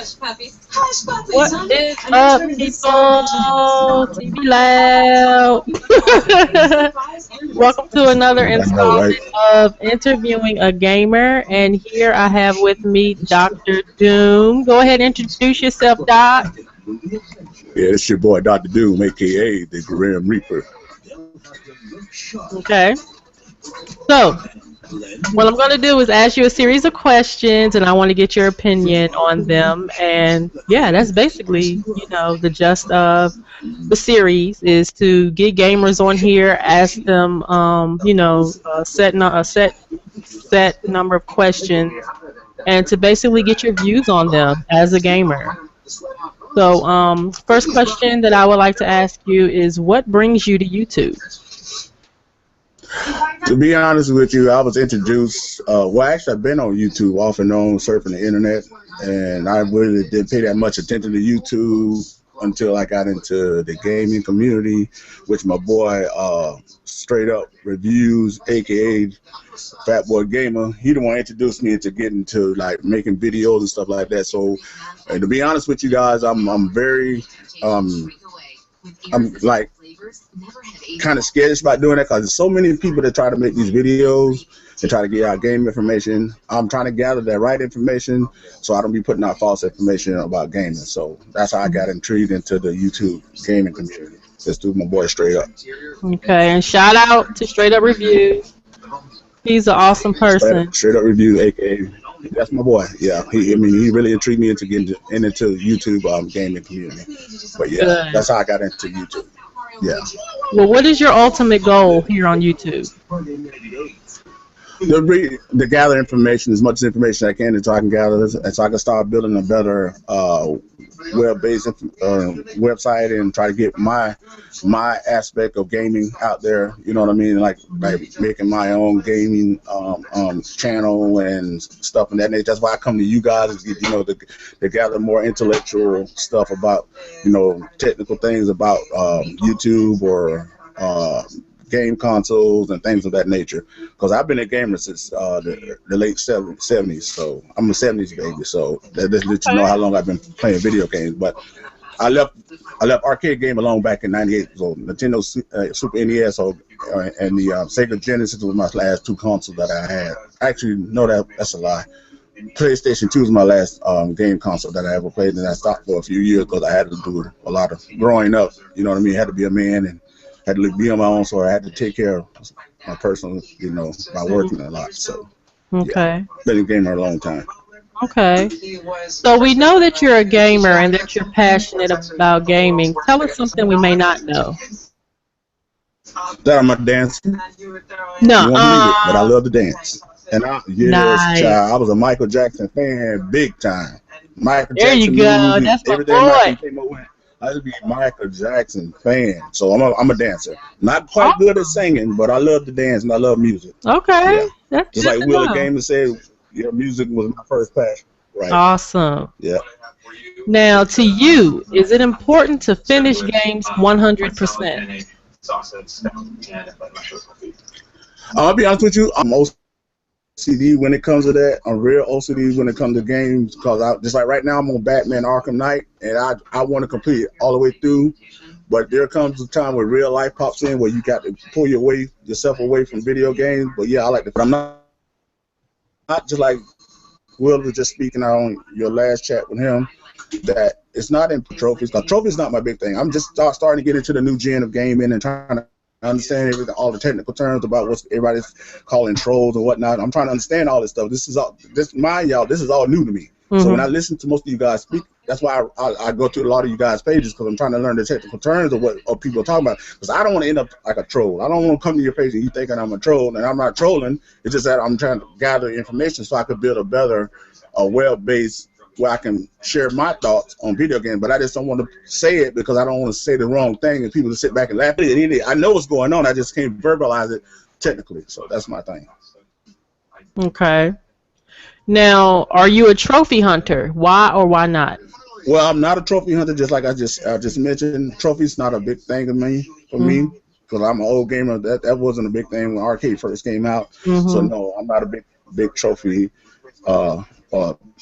What is up, people? TV Loud. Welcome to another I know, right? installment of Interviewing a Gamer. And here I have with me Dr. Doom. Go ahead and introduce yourself, Doc. Yeah, it's your boy Dr. Doom, aka the Grim Reaper. Okay. So, what I'm going to do is ask you a series of questions, and I want to get your opinion on them. And yeah, that's basically, the gist of the series is to get gamers on here, ask them, a set number of questions, and to basically get your views on them as a gamer. So, first question that I would like to ask you is, what brings you to YouTube? To be honest with you, I was introduced. Actually, I've been on YouTube off and on, surfing the internet, and I really didn't pay that much attention to YouTube until I got into the gaming community, which my boy Straight Up Reviews, aka Fat Boy Gamer, he the one introduced me into getting to like making videos and stuff like that. So, to be honest with you guys, I'm very I'm like kind of skittish about doing that because there's so many people that try to make these videos and try to get out game information. I'm trying to gather that right information so I don't be putting out false information about gaming. So that's how I got intrigued into the YouTube gaming community. Just through my boy Straight Up. Okay, and shout out to Straight Up Reviews. He's an awesome person. Straight Up Review, aka that's my boy. Yeah, he really intrigued me into getting into YouTube gaming community. But yeah, Good. that's how I got into YouTube. Yeah. Well, what is your ultimate goal here on YouTube? To gather information, as much information I can, so I can gather, and so I can start building a better web-based website and try to get my aspect of gaming out there. You know what I mean? Like making my own gaming channel and stuff in that nature. That's why I come to you guys to get to gather more intellectual stuff about technical things about YouTube or game consoles and things of that nature, because I've been a gamer since the late 70s, so I'm a 70s baby, so that just lets you know how long I've been playing video games. But I left arcade game alone back in '98, so Nintendo Super NES and the Sega Genesis was my last two consoles that I had. Actually, no, that's a lie. PlayStation 2 was my last game console that I ever played, and I stopped for a few years because I had to do a lot of growing up. You know what I mean? I had to be a man and had to be on my own, so I had to take care of my personal, by working a lot. So, Okay. been a gamer a long time. Okay. So we know that you're a gamer and that you're passionate about gaming. Tell us something we may not know. That I'm a dancer. No. You won't believe it, but I love to dance. And Nice. child, I was a Michael Jackson fan, big time. Michael There you Jackson go. music, That's my everything boy. Michael came up with. I used to be a Michael Jackson fan, so I'm a dancer. Not quite good at singing, but I love to dance and I love music. Okay. Yeah, That's just good like to Willie know. Gamer said, music was my first passion. Right. Awesome. Yeah. Now, to you, is it important to finish games 100%? I'll be honest with you, I'm OCD when it comes to that. I'm real OCD when it comes to games, because just like right now I'm on Batman Arkham Knight, and I want to complete it all the way through. But there comes a time where real life pops in where you got to pull yourself away from video games. But yeah, I like to. But I'm not just like Will was just speaking on your last chat with him, that it's not in trophies, because trophies not my big thing. I'm just starting to get into the new gen of gaming and trying to understand everything, all the technical terms about what everybody's calling trolls and whatnot. I'm trying to understand all this stuff. This is all new to me. So when I listen to most of you guys speak, that's why I go to a lot of you guys' pages, because I'm trying to learn the technical terms of what people are talking about. Because I don't want to end up like a troll. I don't want to come to your page and you thinking I'm a troll, and I'm not trolling. It's just that I'm trying to gather information so I could build a better web-based where I can share my thoughts on video games. But I just don't want to say it because I don't want to say the wrong thing and people just sit back and laugh at it. I know what's going on. I just can't verbalize it technically. So that's my thing. Okay. Now, are you a trophy hunter? Why or why not? Well, I'm not a trophy hunter, just like I just mentioned. Trophies not a big thing to me because I'm an old gamer. That wasn't a big thing when arcade first came out. So no, I'm not a big trophy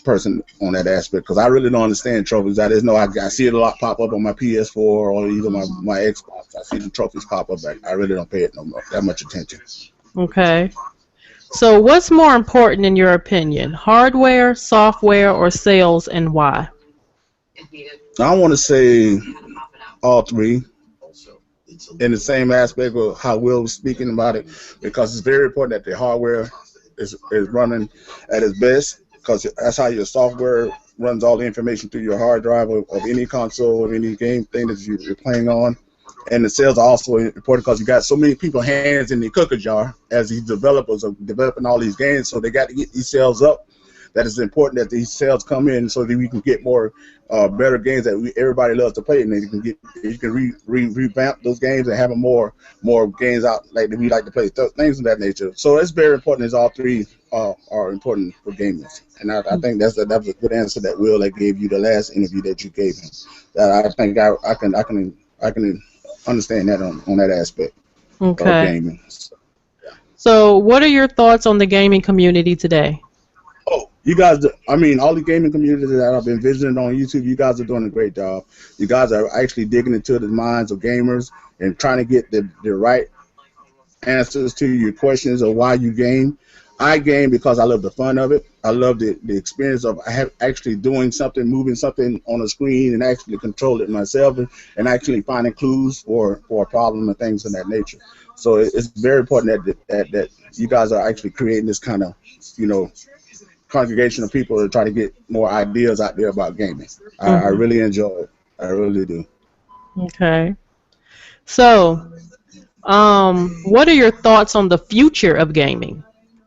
person on that aspect, because I really don't understand trophies. I just know I see it a lot pop up on my PS4 or either my Xbox. I see the trophies pop up, but I really don't pay it that much attention. Okay. So what's more important in your opinion? Hardware, software, or sales, and why? I want to say all three in the same aspect of how Will was speaking about it, because it's very important that the hardware is running at its best, because that's how your software runs all the information through your hard drive of any console, of any game thing that you're playing on. And the sales are also important because you got so many people hands in the cookie jar as these developers are developing all these games, so they got to get these sales up. That is important that these sales come in so that we can get more better games that everybody loves to play, and then you can revamp those games and have more games out like that we like to play, things of that nature. So it's very important as all three are important for gamers, and I think that was a good answer that Will that gave you the last interview that you gave him. That I think I can understand that on that aspect of gaming. So what are your thoughts on the gaming community today? Oh, you guys, I mean, all the gaming communities that I've been visiting on YouTube, you guys are doing a great job. You guys are actually digging into the minds of gamers and trying to get the right answers to your questions of why you game. I game because I love the fun of it. I love the experience of actually doing something, moving something on a screen and actually control it myself and actually finding clues for a problem and things of that nature. So it's very important that you guys are actually creating this kind of, congregation of people to try to get more ideas out there about gaming. I really enjoy it. I really do. Okay. So, what are your thoughts on the future of gaming?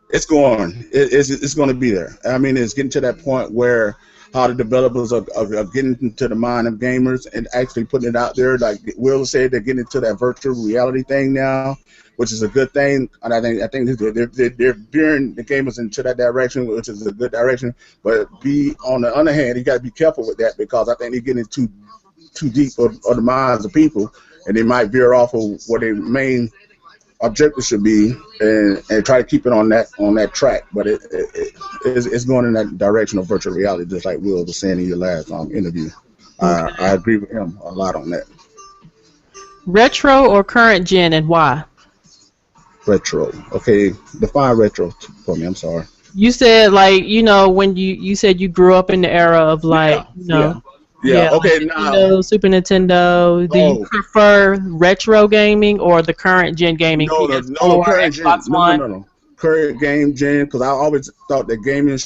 It's going. It's going to be there. I mean, it's getting to that point where how the developers are getting into the mind of gamers and actually putting it out there. Like Will said, they're getting into that virtual reality thing now, which is a good thing. And I think they're veering the gamers into that direction, which is a good direction. But on the other hand, you got to be careful with that, because I think they're getting too deep of the minds of people, and they might veer off of what their main objective should be, and try to keep it on that track. But it's going in that direction of virtual reality, just like Will was saying in your last interview. I agree with him a lot on that. Retro or current gen, and why? Retro. Okay, define retro for me. I'm sorry. You said when you said you grew up in the era of okay, now Super Nintendo. Do you prefer retro gaming or the current gen gaming? No, current gen. No. Current game gen, because I always thought that gaming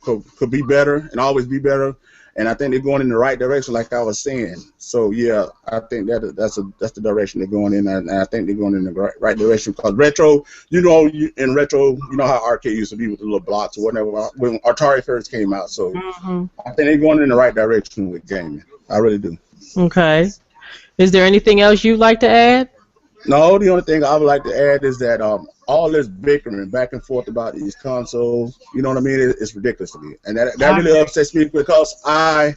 could be better and always be better, and I think they're going in the right direction, like I was saying. So yeah, I think that's the direction they're going in, and I think they're going in the right direction. Because retro, in retro, you know how arcade used to be with the little blocks or whatever when Atari first came out. So I think they're going in the right direction with gaming. I really do. Okay. Is there anything else you'd like to add? No, the only thing I would like to add is that all this bickering back and forth about these consoles, you know what I mean? It's ridiculous to me, and that really upsets me, because I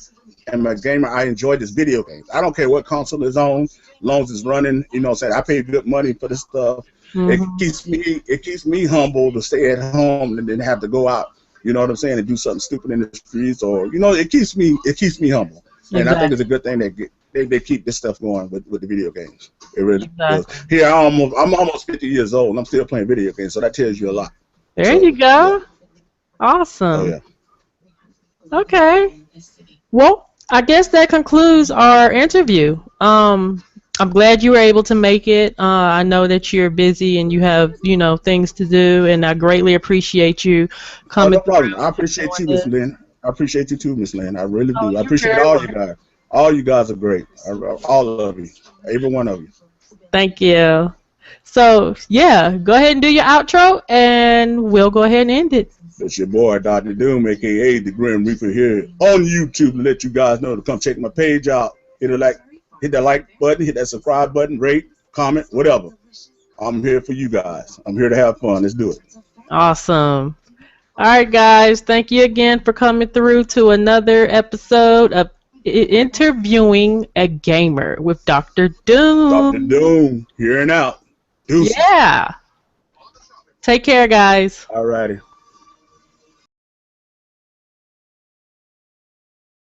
am a gamer. I enjoy this video games. I don't care what console is on, as long as it's running. You know what I'm saying? I pay good money for this stuff. It keeps me humble to stay at home and then have to go out. You know what I'm saying? And do something stupid in the streets, or it keeps me humble. And I think it's a good thing that they keep this stuff going with the video games. It really does. Here, I'm almost 50 years old, and I'm still playing video games, so that tells you a lot. There you go. Yeah. Awesome. Oh, yeah. Okay. Well, I guess that concludes our interview. I'm glad you were able to make it. I know that you're busy and you have, things to do, and I greatly apprate you coming. No problem. I appreciate you, Miss Lynn. I appreciate you too, Miss Lynn. I really do. I appreciate all you guys. All you guys are great. All of you. Every one of you. Thank you. So, yeah, go ahead and do your outro, and we'll go ahead and end it. It's your boy, Dr. Doom, a.k.a. The Grim Reaper, here on YouTube, to let you guys know to come check my page out. Hit that like button, hit that subscribe button, rate, comment, whatever. I'm here for you guys. I'm here to have fun. Let's do it. Awesome. All right, guys. Thank you again for coming through to another episode of Interviewing a Gamer with Dr. Doom. Dr. Doom, here and out. Deuces. Yeah. Take care, guys. All righty.